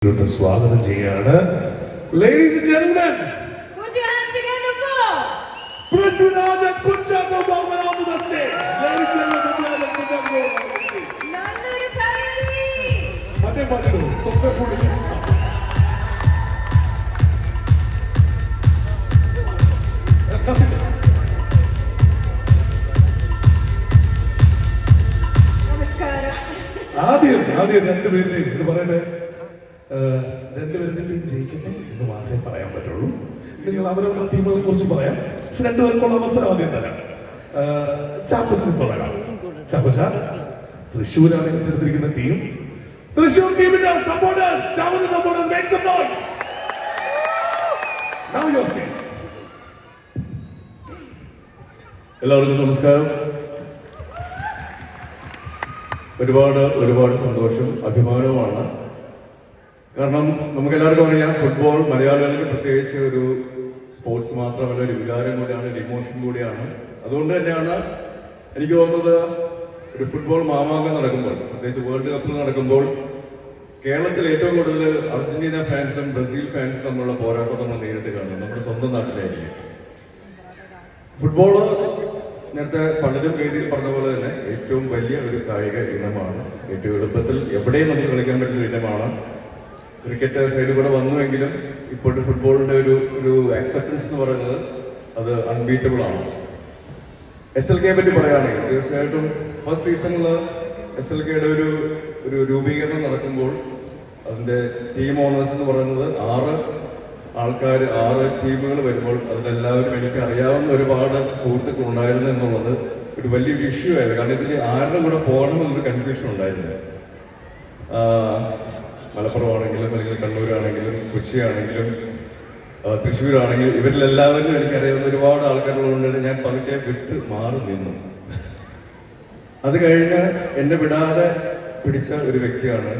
വേദിയിലോട്ട് സ്വാഗതം ചെയ്യാണ്. Ladies and gentlemen, put your hands together for Prithviraj and Kunchago Bowman onto the stage. Ladies and gentlemen, Prithviraj and Kunchago onto the stage. Nannuru Paradi. Mate Mate, soppe pudi. ആദ്യം രണ്ടുപേരുടെയും ഇത് പറയട്ടെ, രണ്ടുപേരുടെ team ജയിക്കട്ടെ എന്ന് മാത്രമേ പറയാൻ പറ്റുള്ളൂ. നിങ്ങൾ അവരവരുടെ ടീമുകളെ കുറിച്ച് പറയാം, പക്ഷെ രണ്ടുപേർക്കുള്ള അവസരം ആദ്യം തരാം. ചാപ്പച്ചിന് പറയാം. ചാപ്പച്ച, തൃശ്ശൂരാണ് ഏറ്റെടുത്തിരിക്കുന്ന ടീം. തൃശ്ശൂർ ടീമിന്റെ സപ്പോർട്ടേഴ്സ്, ചാവന supporters, make some noise. Now your stage. എല്ലാവർക്കും നമസ്കാരം. ഒരുപാട് സന്തോഷം, അഭിമാനവുമാണ്. കാരണം നമുക്കെല്ലാവർക്കും അറിയാം, ഫുട്ബോൾ മലയാളികൾക്ക് പ്രത്യേകിച്ച് ഒരു സ്പോർട്സ് മാത്രമല്ല, ഒരു വികാരം കൂടിയാണ്, ഒരു ഇമോഷൻ കൂടിയാണ്. അതുകൊണ്ട് തന്നെയാണ് എനിക്ക് തോന്നുന്നത്, ഒരു ഫുട്ബോൾ മാമാങ്കം നടക്കുമ്പോൾ, പ്രത്യേകിച്ച് വേൾഡ് കപ്പ് നടക്കുമ്പോൾ, കേരളത്തിൽ ഏറ്റവും കൂടുതൽ അർജന്റീന ഫാൻസും ബ്രസീൽ ഫാൻസും തമ്മിലുള്ള പോരാട്ടം നമ്മൾ നേരിട്ട് കാണുന്നത് നമ്മുടെ സ്വന്തം നാട്ടിലായിരിക്കും. ഫുട്ബോള് നേരത്തെ പലരും വേദിയിൽ പറഞ്ഞ പോലെ തന്നെ ഏറ്റവും വലിയ ഒരു കായിക ഇനമാണ്. ഏറ്റവും എളുപ്പത്തിൽ എവിടെയും നമുക്ക് കളിക്കാൻ പറ്റുന്ന ഇനമാണ്. ക്രിക്കറ്റ് സൈഡിൽ കൂടെ വന്നുവെങ്കിലും ഇപ്പോഴത്തെ ഫുട്ബോളിന്റെ ഒരു ആക്സെപ്റ്റൻസ് എന്ന് പറയുന്നത് അത് അൺബീറ്റബിൾ ആണ്. SLK പറ്റി പറയുകയാണെങ്കിൽ തീർച്ചയായിട്ടും ഫസ്റ്റ് സീസണിൽ SLKയുടെ ഒരു രൂപീകരണം നടക്കുമ്പോൾ അതിന്റെ ടീം ഓണേഴ്സ് എന്ന് പറയുന്നത് 6 ടീമുകൾ വരുമ്പോൾ അതിലെല്ലാവരും എനിക്ക് അറിയാവുന്ന ഒരുപാട് സുഹൃത്തുക്കൾ ഉണ്ടായിരുന്നു എന്നുള്ളത് ഒരു വലിയൊരു ഇഷ്യൂ ആയിരുന്നു. കാരണം ഇതിൽ ആരുടെ കൂടെ പോകണമെന്നൊരു കൺഫ്യൂഷൻ ഉണ്ടായിരുന്നു. മലപ്പുറമാണെങ്കിലും അല്ലെങ്കിൽ കണ്ണൂരാണെങ്കിലും കൊച്ചിയാണെങ്കിലും തൃശ്ശൂരാണെങ്കിലും ഇവരിലെല്ലാവരും എനിക്കറിയാവുന്ന ഒരുപാട് ആൾക്കാരുള്ളതുകൊണ്ട് ഞാൻ പതുക്കെ വിട്ട് മാറി നിന്നു. അത് കഴിഞ്ഞ് എന്നെ വിടാതെ പിടിച്ച ഒരു വ്യക്തിയാണ്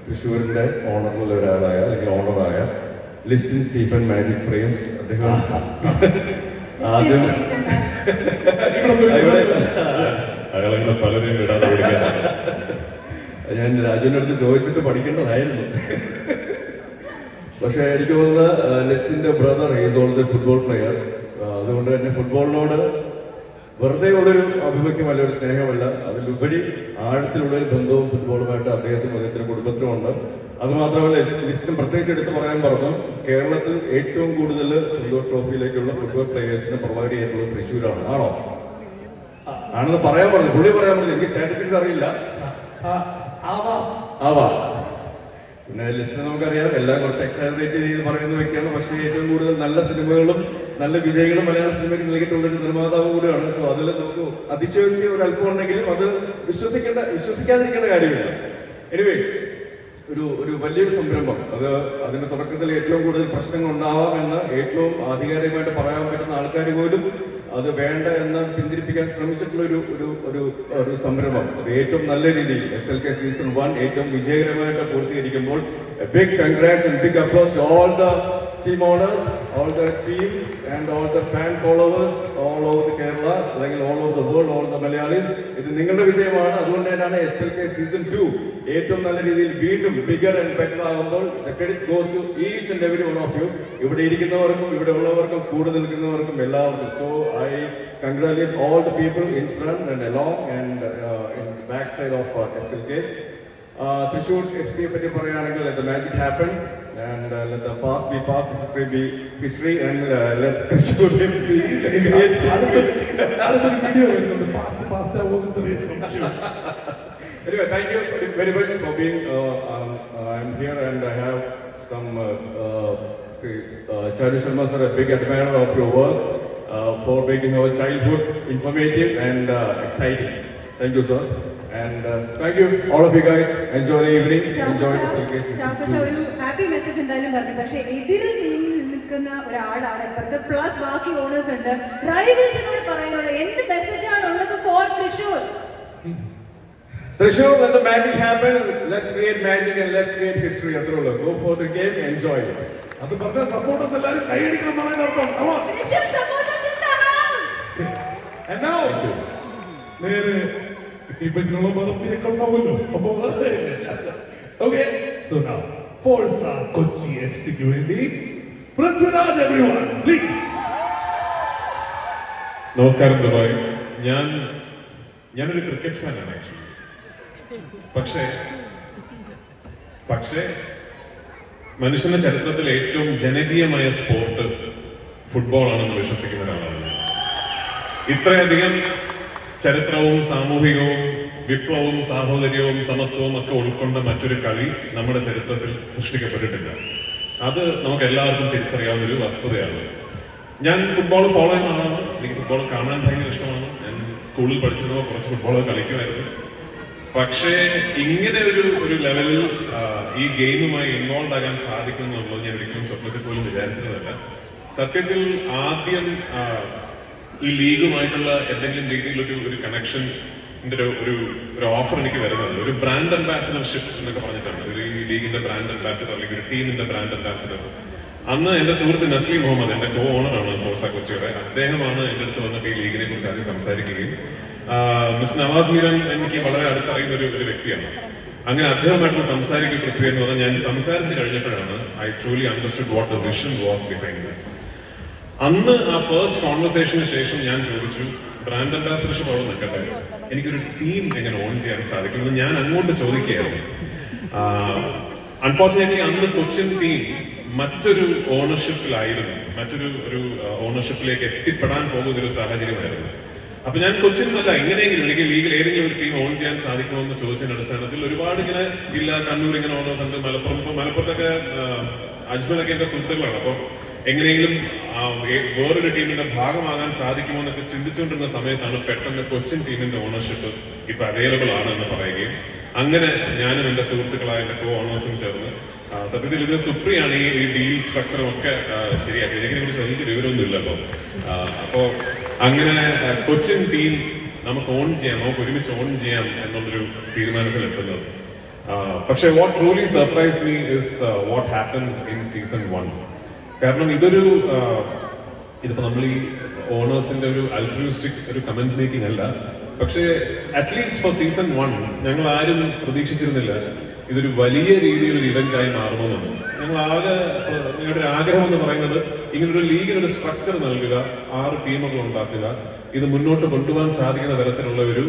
തൃശ്ശൂരിന്റെ ഓണറിലുള്ള ഒരാളായ അല്ലെങ്കിൽ ഓണറായ ലിസ്റ്റിൻ സ്റ്റീഫൻ മാജിക് ഫ്രെയിംസ്. അദ്ദേഹം ആദ്യം അയാളെ പലരെയും വിടാതെ പഠിക്കാൻ ഞാൻ രാജുവിൻ്റെ അടുത്ത് ചോദിച്ചിട്ട് പഠിക്കേണ്ടതായിരുന്നു. പക്ഷെ എനിക്ക് തോന്നുന്നത് ലിസ്റ്റിന്റെ brother is also A football player. അതുകൊണ്ട് തന്നെ ഫുട്ബോളിനോട് വെറുതെ ഉള്ളൊരു അഭിമുഖ്യമല്ല, ഒരു സ്നേഹമല്ല, അതിലുപരി ആഴത്തിലുള്ളൊരു ബന്ധവും ഫുട്ബോളുമായിട്ട് അദ്ദേഹത്തിന്റെ കുടുംബത്തിനും ഉണ്ട്. അതുമാത്രമല്ല, ലിസ്റ്റും പ്രത്യേകിച്ച് എടുത്ത് പറയാൻ പറഞ്ഞു, കേരളത്തിൽ ഏറ്റവും കൂടുതൽ സന്തോഷ് ട്രോഫിയിലേക്കുള്ള ഫുട്ബോൾ പ്ലേയേഴ്സിനെ പ്രൊവൈഡ് ചെയ്തിട്ടുള്ളത് തൃശ്ശൂരാണ്. ആണെന്ന് പറയാൻ പറഞ്ഞു, പുള്ളി പറയാൻ പറഞ്ഞു. എനിക്ക് സ്റ്റാറ്റിസ്റ്റിക്സ് അറിയില്ല. പിന്നെ ലിസ്റ്റിനെ നമുക്കറിയാം, എല്ലാം കുറച്ച് എക്സാജറേറ്റ് ചെയ്ത് പറയുന്ന വ്യക്തിയാണ്. പക്ഷേ ഏറ്റവും കൂടുതൽ നല്ല സിനിമകളും നല്ല വിജയങ്ങളും മലയാള സിനിമയ്ക്ക് നൽകിയിട്ടുള്ള ഒരു നിർമ്മാതാവ് കൂടിയാണ്. സോ അതിൽ നമുക്ക് അതിശയോക്തി ഒരു അല്പം ഉണ്ടെങ്കിലും അത് വിശ്വസിക്കാതിരിക്കേണ്ട കാര്യമില്ല. എനിവേസ്, ഒരു വലിയൊരു സംരംഭം, അതിന്റെ തുടക്കത്തിൽ ഏറ്റവും കൂടുതൽ പ്രശ്നങ്ങൾ ഉണ്ടാവാമെന്ന് ഏറ്റവും ആധികാരികമായിട്ട് പറയാൻ പറ്റുന്ന ആൾക്കാർ പോലും അത് വേണ്ട എന്ന് പിന്തിരിപ്പിക്കാൻ ശ്രമിച്ചിട്ടുള്ള ഒരു സംരംഭം. അത് ഏറ്റവും നല്ല രീതിയിൽ SLK സീസൺ 1 ഏറ്റവും വിജയകരമായിട്ട് പൂർത്തീകരിക്കുമ്പോൾ big congrats and big applause to all the team owners, all the teams and all the fan followers all over the Kerala, അല്ലെങ്കിൽ all over the world, all the Malayalis. ഇത് നിങ്ങളുടെ വിജയമാണ്. അതുകൊണ്ട് തന്നെയാണ് SLK season 2 ഏറ്റവും നല്ല രീതിയിൽ വീണ്ടും ബിഗർ ആൻഡ് ബെറ്റർ ആകുമ്പോൾ the credit goes to each and every one of you. ഇവിടെ ഇരിക്കുന്നവർക്കും ഇവിടെ ഉള്ളവർക്കും കൂടെ നിൽക്കുന്നവർക്കും എല്ലാവർക്കും. So I congratulate all the people in front and along and in back side of SLK. Thrissur FC പറ്റി പറയുകയാണെങ്കിൽ let the magic happen and let the past be past, history be history, and let Thrissur FC create history. അടുത്തൊരു video വരുന്നുണ്ട്, past ആവുമെന്ന് ചെറിയ സംശയം. Anyway, thank you very much for being I'm here and I have some Chadu Sharma sir, a big admirer of your work for making our childhood informative and exciting. Thank you, sir. And thank you all of you guys. Enjoy the evening. Enjoy the SLK season 2. ഒരു happy message എന്തായാലും പറഞ്ഞു. പക്ഷേ എതിരിൽ നിൽക്കുന്ന ഒരാളാണ് ഇപ്പോഴത്തെ, plus ബാക്കി owners ഉണ്ട്. റൈവൽസിനോട് പറയാനുള്ള എന്ത് മെസ്സേജാണ് ഉള്ളത് for Thrissur? Thrissur, let the magic happen. Let's create magic and let's create history. Athrola, go for the game, enjoy it. അത് പറഞ്ഞ സപ്പോർട്ടേഴ്സ് എല്ലാവരും കൈയടിക്കണം എന്നാണ് അർത്ഥം. Thrissur supporters in the house. And now, നേരെ ഇപ്പൊ നിങ്ങളെ മറന്നിരിക്കണമല്ലോ. അപ്പോ okay, so now force Kochi എഫ്സിക്ക് വേണ്ടി പൃഥ്വിരാജ് എവരിവൺ പ്ലീസ്. നമസ്കാരം ദുബായ്. ഞാനൊരു ക്രിക്കറ്റ് ഫാനാണ് ആക്ച്വലി. പക്ഷേ മനുഷ്യന്റെ ചരിത്രത്തിൽ ഏറ്റവും ജനകീയമായ സ്പോർട്ട് ഫുട്ബോൾ ആണെന്ന് വിശ്വസിക്കുന്ന ഒരാളാണ് ഞാൻ. ഇത്രയധികം ചരിത്രവും സാമൂഹികവും വിപ്ലവവും സാഹോദര്യവും സമത്വവും ഒക്കെ ഉൾക്കൊണ്ട മറ്റൊരു കളി നമ്മുടെ ചരിത്രത്തിൽ സൃഷ്ടിക്കപ്പെട്ടിട്ടില്ല. അത് നമുക്ക് എല്ലാവർക്കും തിരിച്ചറിയാവുന്ന ഒരു വസ്തുതയാണ്. ഞാൻ ഫുട്ബോൾ ഫോളോ ചെയ്യുന്ന ആളാണ്. എനിക്ക് ഫുട്ബോൾ കാണാൻ ഭയങ്കര ഇഷ്ടമാണ്. ഞാൻ സ്കൂളിൽ പഠിച്ചിരുന്നപ്പോൾ കുറച്ച് ഫുട്ബോൾ കളിക്കുമായിരുന്നു. പക്ഷേ ഇങ്ങനെ ഒരു ലെവലിൽ ഈ ഗെയിമുമായി ഇൻവോൾവ് ആകാൻ സാധിക്കും എന്നുള്ളത് ഞാൻ ഒരിക്കലും സ്വപ്നത്തിൽ പോലും വിചാരിച്ചിരുന്നില്ല. സത്യത്തിൽ ആദ്യം ഈ ലീഗുമായിട്ടുള്ള എന്തെങ്കിലും രീതിയിലൊരു കണക്ഷൻ്റെ ഒരു ഓഫർ എനിക്ക് വരുന്നത് ഒരു ബ്രാൻഡ് അംബാസിഡർഷിപ്പ് എന്നൊക്കെ പറഞ്ഞിട്ടാണ്. ഈ ലീഗിന്റെ ബ്രാൻഡ് അംബാസിഡർ അല്ലെങ്കിൽ ഒരു ടീമിന്റെ ബ്രാൻഡ് അംബാസിഡർ. അന്ന് എന്റെ സുഹൃത്ത് നസ്ലി മുഹമ്മദ്, എന്റെ കോ ഓണറാണ് ഫോഴ്സ കൊച്ചിയുടെ, അദ്ദേഹമാണ് എന്റെ അടുത്ത് വന്നിട്ട് ഈ ലീഗിനെ കുറിച്ച് ആദ്യം സംസാരിക്കുകയും മിസ് നവാസ് മീരൻ എനിക്ക് വളരെ അടുത്തറിയുന്ന ഒരു വ്യക്തിയാണ്. അങ്ങനെ അദ്ദേഹമായിട്ട് സംസാരിക്കുക പ്രക്രിയ എന്ന് പറഞ്ഞാൽ ഞാൻ സംസാരിച്ച് കഴിഞ്ഞപ്പോഴാണ് I truly understood what the vision was behind this. അന്ന് ആ ഫസ്റ്റ് കോൺവെർസേഷന് ശേഷം ഞാൻ ചോദിച്ചു, ബ്രാൻഡ് അംബാസിഡർഷിപ്പ് അവിടെ നിൽക്കട്ടെ, എനിക്കൊരു ടീം എങ്ങനെ ഓൺ ചെയ്യാൻ സാധിക്കുമെന്ന് ഞാൻ അങ്ങോട്ട് ചോദിക്കുകയായിരുന്നു. അൺഫോർച്ചുനേറ്റ്ലി അന്ന് കൊച്ചിൻ ടീം മറ്റൊരു ഓണർഷിപ്പിലായിരുന്നു, മറ്റൊരു ഓണർഷിപ്പിലേക്ക് എത്തിപ്പെടാൻ പോകുന്ന ഒരു സാഹചര്യമായിരുന്നു. അപ്പൊ ഞാൻ കൊച്ചിനല്ല എങ്ങനെയെങ്കിലും എനിക്ക് ലീഗിൽ ഏതെങ്കിലും ഒരു ടീം ഓൺ ചെയ്യാൻ സാധിക്കുമെന്ന് ചോദിച്ചതിന്റെ അടിസ്ഥാനത്തിൽ ഒരുപാട് ഇങ്ങനെ ഇല്ല, കണ്ണൂർ ഇങ്ങനെ ഓണേഴ്സ് ഉണ്ട്, മലപ്പുറത്തൊക്കെ അജ്മലൊക്കെ എന്റെ സുഹൃത്തുക്കളാണ്. അപ്പൊ എങ്ങനെയെങ്കിലും വേറൊരു ടീമിന്റെ ഭാഗമാകാൻ സാധിക്കുമോ എന്നൊക്കെ ചിന്തിച്ചുകൊണ്ടിരുന്ന സമയത്താണ് പെട്ടെന്ന് കൊച്ചിൻ ടീമിന്റെ ഓണർഷിപ്പ് ഇപ്പൊ അവൈലബിൾ ആണ് എന്ന് പറയുകയും അങ്ങനെ ഞാനും എന്റെ സുഹൃത്തുക്കളായ എന്റെ കോ ഓണേഴ്സും ചേർന്ന് സത്യത്തിൽ ഇത് സുപ്രിയാണ് ഈ ഡീൽ സ്ട്രക്ചറും ഒക്കെ ശരിയാക്കി. ഇതിനെ കുറിച്ച് വലിയ വിവരമൊന്നും ഇല്ലല്ലോ. അപ്പോ അങ്ങനെ കൊച്ചിൻ ടീം നമുക്ക് ഓൺ ചെയ്യാം, നമുക്ക് ഒരുമിച്ച് ഓൺ ചെയ്യാം എന്നുള്ളൊരു തീരുമാനത്തിൽ എത്തുന്നത്. പക്ഷേ what truly surprise me is what happen in season 1. കാരണം ഇതിപ്പോ നമ്മൾ ഈ ഓണേഴ്സിന്റെ ഒരു അൾട്രൂസ്റ്റിക് ഒരു കമന്റ് മേക്കിംഗ് അല്ല, പക്ഷേ അറ്റ്ലീസ്റ്റ് ഫോർ സീസൺ 1 ഞങ്ങൾ ആരും പ്രതീക്ഷിച്ചിരുന്നില്ല ഇതൊരു വലിയ രീതിയിൽ ഒരു ഇവന്റ് ആയി മാറുമെന്നാണ്. ഞങ്ങളുടെ ഒരു ആഗ്രഹം എന്ന് പറയുന്നത് ഇങ്ങനൊരു ലീഗിനൊരു സ്ട്രക്ചർ നൽകുക, 6 ടീമുകൾ ഉണ്ടാക്കുക, ഇത് മുന്നോട്ട് കൊണ്ടുപോകാൻ സാധിക്കുന്ന തരത്തിലുള്ള ഒരു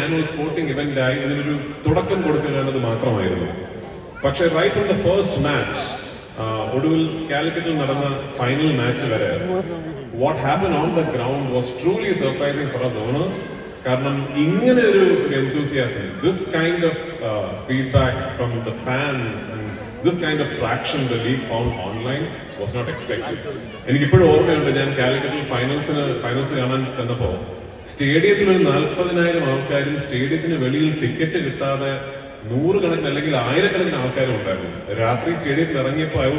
ആനുവൽ സ്പോർട്ടിംഗ് ഇവന്റ് ആയി ഇതിനൊരു തുടക്കം കൊടുക്കുക എന്നത് മാത്രമായിരുന്നു. പക്ഷേ right from the first match, ഒടുവിൽ കാലിക്കറ്റിൽ നടന്ന ഫൈനൽ മാച്ച് വരെ what happen on the ground was truly surprising for us owners. കാരണം ഇങ്ങനെ ഒരു enthusiasm, this kind of feedback from the fans and this kind of traction the league found online was not expected. എനിക്കിപ്പോഴും ഓർമ്മയുണ്ട്, ഞാൻ കാലിക്കറ്റിൽ finals കാണാൻ ചെന്നപ്പോൾ സ്റ്റേഡിയത്തിൽ ഒരു 40,000 ആൾക്കാരും സ്റ്റേഡിയത്തിന് വെളിയിൽ ടിക്കറ്റ് കിട്ടാതെ 100 കണക്കിന് അല്ലെങ്കിൽ 1000 ആൾക്കാരും ഉണ്ടായിരുന്നു. രാത്രി സ്റ്റേഡിയത്തിൽ ഇറങ്ങിയപ്പോൾ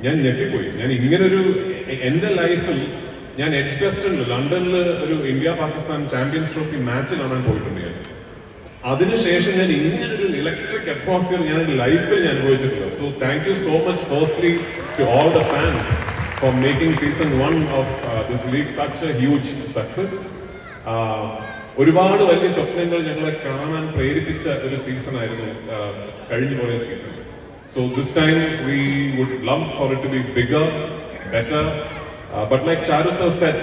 ഞാൻ ഞെട്ടിപ്പോയി. ഞാൻ ഇങ്ങനൊരു എന്റെ ലൈഫിൽ ഞാൻ എഡ്ജ്ബസ്റ്റണിൽ ലണ്ടനിൽ ഒരു India Pakistan champions trophy match കാണാൻ പോയിട്ടുണ്ട്. ഞാൻ അതിനുശേഷം ഞാൻ ഇങ്ങനൊരു ഇലക്ട്രിക് അറ്റ്മോസ്ഫിയർ ഞാൻ ലൈഫിൽ ഞാൻ അനുഭവിച്ചിട്ടില്ല. So thank you so much firstly to all the fans for making season 1 of this league such a huge success. ഒരുപാട് വലിയ സ്വപ്നങ്ങൾ ഞങ്ങളെ കാണാൻ പ്രേരിപ്പിച്ച ഒരു സീസൺ ആയിരുന്നു കഴിഞ്ഞു പോയ season. So this time we would love for it to be bigger, better. But like Charu sir said,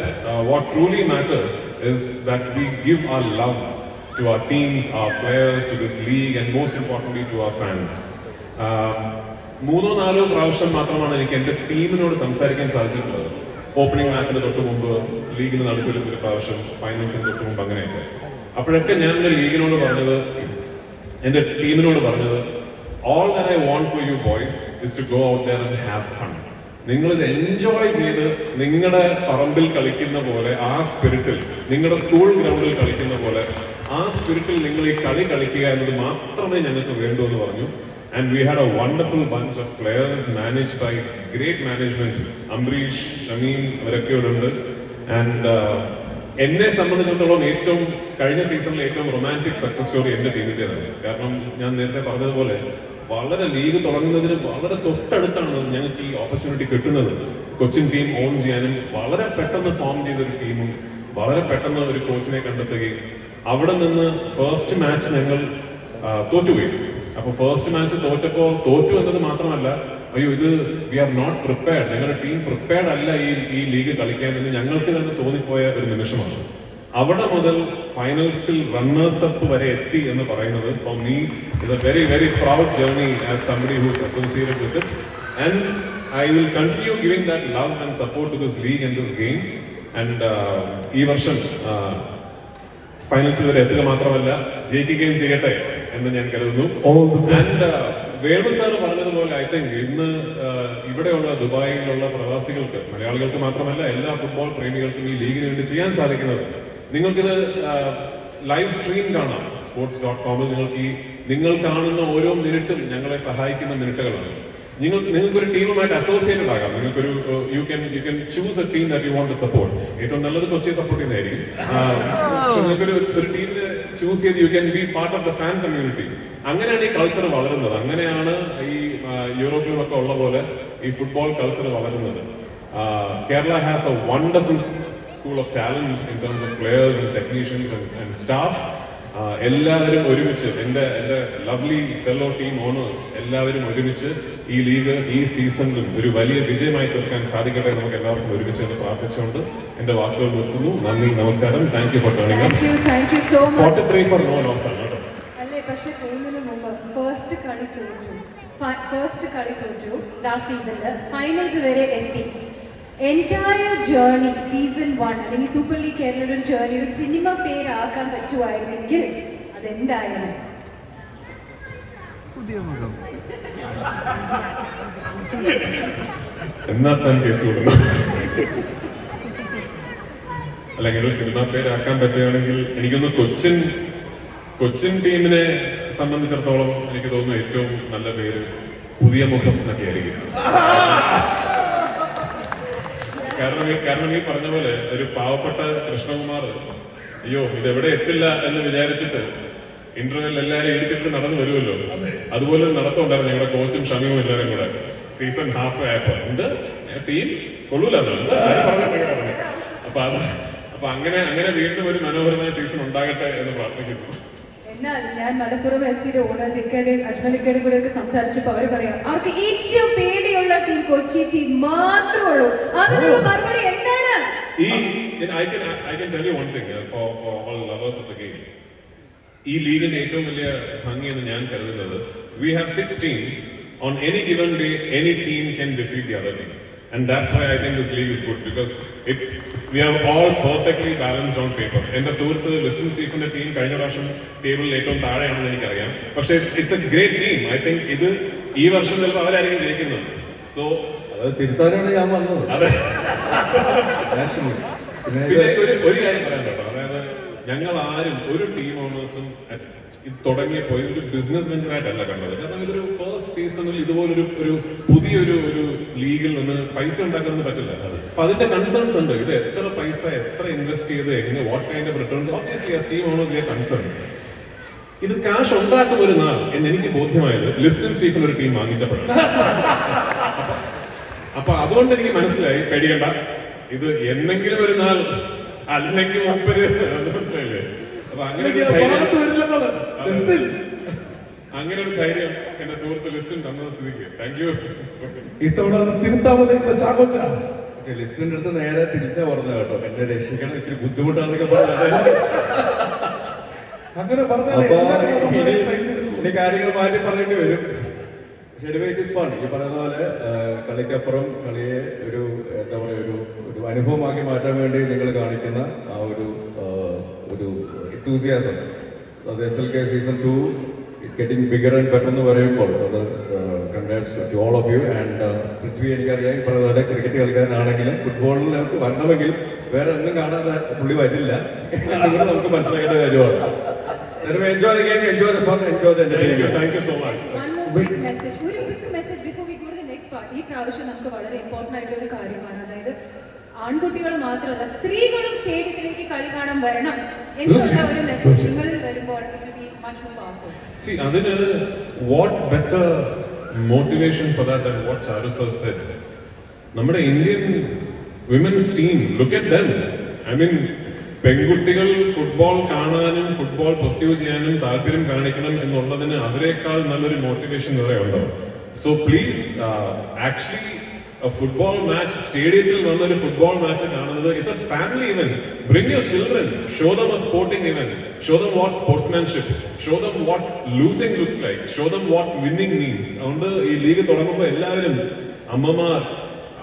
what truly matters is that we give our love to our teams, our players, to this league, and most importantly to our fans. 3-4 പ്രാവശ്യം മാത്രമാണ് എനിക്ക് എന്റെ ടീമിനോട് സംസാരിക്കാൻ സാധിച്ചിട്ടുള്ളത്. Opening മാച്ചിന് തൊട്ട് മുമ്പ്, ലീഗിന് നടുവിൽ ഒരു പ്രാവശ്യം, ഫൈനൽസിന് തൊട്ട് മുമ്പ്, അങ്ങനെയൊക്കെ. അപ്പോഴൊക്കെ ഞാൻ എന്റെ ലീഗിനോട് പറഞ്ഞത്, എന്റെ ടീമിനോട് പറഞ്ഞത്, all that I want for you boys is to go out there and have fun. നിങ്ങളിത് എൻജോയ് ചെയ്ത് നിങ്ങളുടെ പറമ്പിൽ കളിക്കുന്ന പോലെ ആ സ്പിരിറ്റിൽ, നിങ്ങളുടെ സ്കൂൾ ഗ്രൗണ്ടിൽ കളിക്കുന്ന പോലെ ആ സ്പിരിറ്റിൽ നിങ്ങൾ ഈ കളി കളിക്കുക എന്നത് മാത്രമേ ഞങ്ങൾക്ക് വേണ്ടൂ എന്ന് പറഞ്ഞു. And we had a wonderful bunch of players managed by great management. Ambareesh, Shameem അവരൊക്കെ ഇവിടെ ഉണ്ട്. ആൻഡ് എന്നെ സംബന്ധിച്ചിടത്തോളം കഴിഞ്ഞ സീസണിലെ ഏറ്റവും റൊമാൻറ്റിക് സക്സസ് സ്റ്റോറി എന്റെ ടീമിന്റേതാണ്. കാരണം ഞാൻ നേരത്തെ പറഞ്ഞതുപോലെ വളരെ ലീഗ് തുടങ്ങുന്നതിന് വളരെ തൊട്ടടുത്താണ് ഞങ്ങൾക്ക് ഈ ഓപ്പർച്യൂണിറ്റി കിട്ടുന്നത്. കൊച്ചിൻ ടീം ഓൺ ചെയ്യാനും വളരെ പെട്ടെന്ന് ഫോം ചെയ്തൊരു ടീമും വളരെ പെട്ടെന്ന് ഒരു കോച്ചിനെ കണ്ടെത്തുകയും അവിടെ നിന്ന് ഫസ്റ്റ് മാച്ച് ഞങ്ങൾ തോറ്റുപോയി. അപ്പൊ ഫസ്റ്റ് മാച്ച് തോറ്റു എന്നത് മാത്രമല്ല, അയ്യോ ഇത് വി ആർ നോട്ട് പ്രിപ്പയർഡ്, ഞങ്ങളുടെ ടീം പ്രിപ്പയർഡ് അല്ല ഈ ലീഗ് കളിക്കാൻ എന്ന് ഞങ്ങൾക്ക് തന്നെ തോന്നിപ്പോയ ഒരു നിമിഷമാണ്. അവിടെ മുതൽ ഫൈനൽസിൽ റണ്ണേഴ്സ് അപ്പ് വരെ എത്തി എന്ന് പറയുന്നത് for me is a very very proud journey as somebody who's associated with it. And I will continue giving that love and support to this league and this game. And ഈ വർഷം ഫൈനൽസിൽ വരെ എത്തുക മാത്രമല്ല ജയിക്കുകയും ചെയ്യട്ടെ എന്ന് ഞാൻ കരുതുന്നു. ആൻഡ് വേണു സാർ പറഞ്ഞതുപോലെ ഐ തിങ്ക് ഇന്ന് ഇവിടെയുള്ള ദുബായിലുള്ള പ്രവാസികൾക്ക്, മലയാളികൾക്ക് മാത്രമല്ല എല്ലാ ഫുട്ബോൾ പ്രേമികൾക്കും ഈ ലീഗിന് വേണ്ടി ചെയ്യാൻ സാധിക്കുന്നത്, നിങ്ങൾക്കിത് ലൈവ് സ്ട്രീം കാണാം sports.com. നിങ്ങൾ കാണുന്ന ഓരോ മിനിറ്റും ഞങ്ങളെ സഹായിക്കുന്ന മിനിറ്റുകളാണ്. നിങ്ങൾക്കൊരു ടീമുമായിട്ട് അസോസിയേറ്റഡ് ആകാം. നിങ്ങൾക്കൊരു you can choose a team that you want to support. ഏറ്റവും നല്ലത് കൊച്ചിയെ സപ്പോർട്ട് ചെയ്യുന്നതായിരിക്കും. പക്ഷെ നിങ്ങൾക്കൊരു ടീമിനെ ചൂസ് ചെയ്ത് you can be part of the fan community. അങ്ങനെയാണ് ഈ കൾച്ചർ വളരുന്നത്. അങ്ങനെയാണ് ഈ യൂറോപ്പിലുമൊക്കെ ഉള്ള പോലെ ഈ ഫുട്ബോൾ കൾച്ചർ വളരുന്നത്. Kerala has A wonderful school of talent in terms of players and technicians and staff. എല്ലാവരും ഒരുമിച്ച്, എൻ്റെ ലവ്ലി ഫെല്ലോ ടീം ഓണേഴ്സ് എല്ലാവരും ഒരുമിച്ച് ഈ ലീഗ് ഈ സീസണിലും ഒരു വലിയ വിജയമായി തീർക്കാൻ സാധിക്കട്ടെ നമുക്ക് എല്ലാവർക്കും ഒരുമിച്ച് എന്ന് പ്രാർത്ഥിച്ചുകൊണ്ട് എൻ്റെ വാക്കുകൾ നിർത്തുന്നു. നന്ദി, നമസ്കാരം. Thank you for turning up. Thank you so much. 43 for no loss ആണ് കേട്ടോ. അല്ലേ, പക്ഷെ പോകുന്നതിന് മുമ്പ് ഫസ്റ്റ് കളി തോറ്റു ലാസ്റ്റ് സീസണില്, ഫൈനൽസ് വരെ എത്തി. എൻറ്റയർ ജേർണി സീസൺ 1 അല്ലെങ്കിൽ സൂപ്പർ ലീഗ് കേരളയുടെ ഒരു ജേർണി ഒരു സിനിമ പേരാക്കാൻ പറ്റുമായിരുന്നെങ്കിൽ അതെന്തായാലും എന്നാ താൻ കേസ് കൊടുക്കുന്നു. അല്ലെങ്കിൽ ഒരു സിനിമ പേരാക്കാൻ പറ്റുകയാണെങ്കിൽ എനിക്കൊന്ന് കൊച്ചിൻ ടീമിനെ സംബന്ധിച്ചിടത്തോളം എനിക്ക് തോന്നുന്നു ഏറ്റവും നല്ല പേര് പുതിയ മുഖം എന്നൊക്കെ ആയിരിക്കും. കാരണം ഈ പറഞ്ഞ പോലെ ഒരു പാവപ്പെട്ട കൃഷ്ണകുമാർ അയ്യോ ഇതെവിടെ എത്തില്ല എന്ന് വിചാരിച്ചിട്ട് ഇന്റർവെൽ എല്ലാവരും ഇടിച്ചിട്ട് നടന്നു വരുമല്ലോ, അതുപോലെ ഒരു നടത്തമുണ്ടായിരുന്നു ഞങ്ങളുടെ കോച്ചും ഷമിയും എല്ലാവരും കൂടെ സീസൺ ഹാഫ് ആയപ്പോ. എന്ത് ടീം കൊള്ളൂല അപ്പൊ അങ്ങനെ വീണ്ടും ഒരു മനോഹരമായ സീസൺ ഉണ്ടാകട്ടെ എന്ന് പ്രാർത്ഥിക്കുന്നു. എന്നാൽ ഞാൻ മലപ്പുറം FC ഓണേഴ്സ് അജ്മലിക്കയുടെ കൂടെ ഒക്കെ സംസാരിച്ചപ്പോൾ അവർ പറയാം അവർക്ക് ഏറ്റവും പേടിയുള്ള ടീം കൊച്ചി ടീം മാത്രമേ ഉള്ളൂ. അതിനുള്ള മറുപടി എന്താണ്? I can tell you one thing for all lovers of the game. ഈ ലീഗിന്റെ ഏറ്റവും വലിയ ഭംഗി എന്ന് ഞാൻ കരുതുന്നത് we have 6 teams. On any given day any team can defeat the other team. And that's why I think this league is good because we are all perfectly balanced on paper. എന്റെ സുഹൃത്ത് Liston സ്റ്റീഫന്റെ team കഴിഞ്ഞ പ്രാവശ്യം ടേബിളിൽ ഏറ്റവും താഴെയാണെന്ന് എനിക്കറിയാം. പക്ഷെ it's A great team. I think ഇത് ഈ വർഷം ചിലപ്പോൾ അവരായിരിക്കും ജയിക്കുന്നത്. സോ അത് തിരുത്താനാണ് ഞാൻ വന്നത്. അതെ. പിന്നെ ഒരു കാര്യം പറയാൻ കേട്ടോ, അതായത് ഞങ്ങൾ ആരും ഒരു ടീം ഓണേഴ്സും ഇത് തുടങ്ങിയപ്പോ ഇതൊരു ബിസിനസ് വെഞ്ചറായിട്ടല്ല കണ്ടത്. കാരണം ഇതൊരു ഫസ്റ്റ് സീസണിൽ ഇതുപോലൊരു പുതിയൊരു ലീഗിൽ നിന്ന് പൈസ ഉണ്ടാക്കുന്നത് പറ്റില്ല. അപ്പൊ അതിന്റെ കൺസേൺസ് ഉണ്ട്. ഇത് എത്ര പൈസ എത്ര ഇൻവെസ്റ്റ് ചെയ്ത് എങ്ങനെ what kind of returns obviously as team owners we are concern. ഇത് ക്യാഷ് ഉണ്ടാക്കും ഒരു നാൾ എന്ന് എനിക്ക് ബോധ്യമായത് ലിസ്റ്റൻ സ്റ്റീഫൻ ഒരു ടീം വാങ്ങിച്ചപ്പോഴാണ്. അപ്പൊ അതുകൊണ്ട് എനിക്ക് മനസ്സിലായി പേടിക്കണ്ട, ഇത് എന്നെങ്കിലും ഒരു നാൾ അല്ലെങ്കിൽ മനസ്സിലായില്ലേ. അപ്പൊ അങ്ങനെ ഒരു ധൈര്യം എന്റെ സുഹൃത്ത് ലിസ്റ്റിൻ തന്ന സ്ഥിതിക്ക് താങ്ക് യു. ഇത്തവണ തിരുത്താമതിന്റെ ചാക്കോച്ച പക്ഷെ ലിസ്റ്റിന്റെ അടുത്ത് നേരെ തിരിച്ചാ പറഞ്ഞത് കേട്ടോ, എന്നെ രക്ഷിക്കണം ഇച്ചിരി ബുദ്ധിമുട്ടാന്നൊക്കെ പറഞ്ഞത്. അങ്ങനെ ഇനി കാര്യങ്ങൾ മാറ്റി പറയേണ്ടി വരും. പക്ഷെ ഇറ്റ് ഈസ് ഫൺ. ഈ പറയുന്ന പോലെ കളിക്കപ്പുറം കളിയെ ഒരു എന്താ പറയുക ഒരു അനുഭവമാക്കി മാറ്റാൻ വേണ്ടി നിങ്ങൾ കാണിക്കുന്ന ആ ഒരു enthusiasm. അത് SLK season 2 getting bigger and better എന്ന് പറയുമ്പോൾ അത് congrats to all of you. And Prithvi എനിക്കറിയാം പറഞ്ഞ ക്രിക്കറ്റ് കളിക്കാനാണെങ്കിലും ഫുട്ബോളിൽ നമുക്ക് വരണമെങ്കിൽ വേറെ ഒന്നും കാണാതെ പുള്ളി വരില്ല എന്നുകൂടെ നമുക്ക് മനസ്സിലാക്കേണ്ട കാര്യമാണ്. Enjoy the game, enjoy the fun, enjoy the entertainment. Thank you so much. One more quick message before we go to the next part. ഈ പ്രാവശ്യം നമുക്ക് വളരെ ഇമ്പോർട്ടന്റ് ആയിട്ടുള്ള ഒരു കാര്യമാണ്. അതായത് ആൺകുട്ടികൾ മാത്രമല്ല സ്ത്രീകളും സ്റ്റേഡിയത്തിലേക്ക് കളി കാണാൻ വരണം എന്നുള്ള ഒരു മെസ്സേജ് നിങ്ങളിൽ വരുമ്പോൾ it will be much more powerful. See, അതിന് what better motivation for that than what Charu sir said. നമ്മുടെ Indian women's team, look at them. I mean, പെൺകുട്ടികൾ ഫുട്ബോൾ കാണാനും ഫുട്ബോൾ പെർസ്യൂ ചെയ്യാനും താല്പര്യം കാണിക്കണം എന്നുള്ളതിന് അവരെക്കാൾ നല്ലൊരു മോട്ടിവേഷൻ വേറെ ഉണ്ടോ? So please actually football match സ്റ്റേഡിയത്തിൽ വന്ന ഒരു ഫുട്ബോൾ മാച്ച് കാണുന്നത് it's A family event. Bring your children, show them a sporting event, show dum what sportsmanship, show dum what losing looks like, show dum what winning means. അതുകൊണ്ട് ഈ league തുടങ്ങുമ്പോൾ എല്ലാവരും അമ്മമാർ,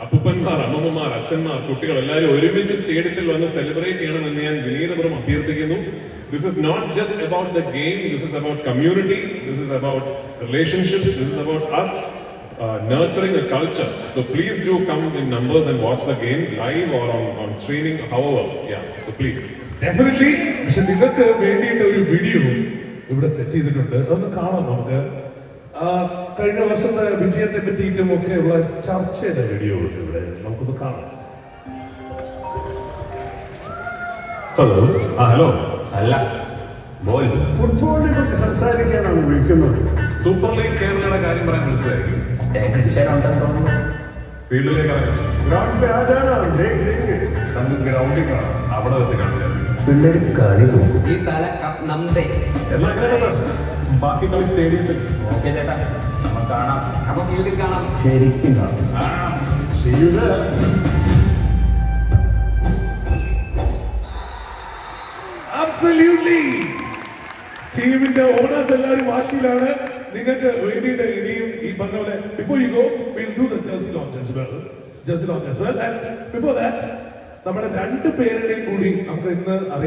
അപ്പൂപ്പന്മാർ, അമ്മമ്മമാർ, അച്ഛന്മാർ, കുട്ടികൾ എല്ലാവരും ഒരുമിച്ച് സ്റ്റേഡിയത്തിൽ വന്ന് സെലിബ്രേറ്റ് ചെയ്യണമെന്ന് ഞാൻ വിനീതപൂർവ്വം അഭ്യർത്ഥിക്കുന്നു. This is not just about the game, this is about community, this is about relationships, this is about us nurturing a culture. So please do come in numbers and watch the game live or on streaming, however. Yeah, so please. Definitely. പക്ഷെ നിങ്ങൾക്ക് വേണ്ടിയിട്ട് ഒരു video ഇവിടെ set ചെയ്തിട്ടുണ്ട്, അതൊന്ന് കാണാം നമുക്ക്. കഴിഞ്ഞ വർഷത്തെ വിജയത്തെ പറ്റിയിട്ടും ഒക്കെ ഉള്ള ചർച്ചയുടെ വീഡിയോ ഉണ്ട് ഇവിടെ, നമുക്കൊന്ന് കാണാം. ഹലോ. ഹലോ. അല്ല, ബോൾ ഫുട്ബോളിനെ കുറിച്ച് സംസാരിക്കാനാണ് വിളിക്കുന്നത്. സൂപ്പർ ലീഗ് കേരളയുടെ കാര്യം പറയാൻ വിളിച്ചതായിരിക്കും. ടെക്നീഷ്യൻ ഉണ്ടെന്ന് തോന്നുന്നു. ഫീൽഡിലേക്ക് ഇറങ്ങാം. ഗ്രൗണ്ട് ആരാണ് നമുക്ക് ഗ്രൗണ്ടിൽ കാണാം, അവിടെ വെച്ച് കളിച്ചാൽ പിള്ളേർ കളി നോക്കും. ഈ സ്ഥല കപ്പ് നമ്പേ. ബാക്കി കളി സ്റ്റേഡിയത്തിൽ. ഓക്കെ ചേട്ടാ, നമുക്ക് കാണാം. അപ്പൊ ഫീൽഡിൽ കാണാം. ശരിക്കും കാണാം. ശരിയുടെ Absolutely. ടീമിന്റെ ഓണേഴ്സ് എല്ലാവരും വാശിയിലാണ്. നിങ്ങൾക്ക് വേണ്ടിയിട്ട് ഇനിയും ഈ പറഞ്ഞ പോലെ before you go will do the jersey launch as well. And before that നമ്മുടെ 2 പേരുടെയും കൂടി നമുക്ക് ഇന്ന്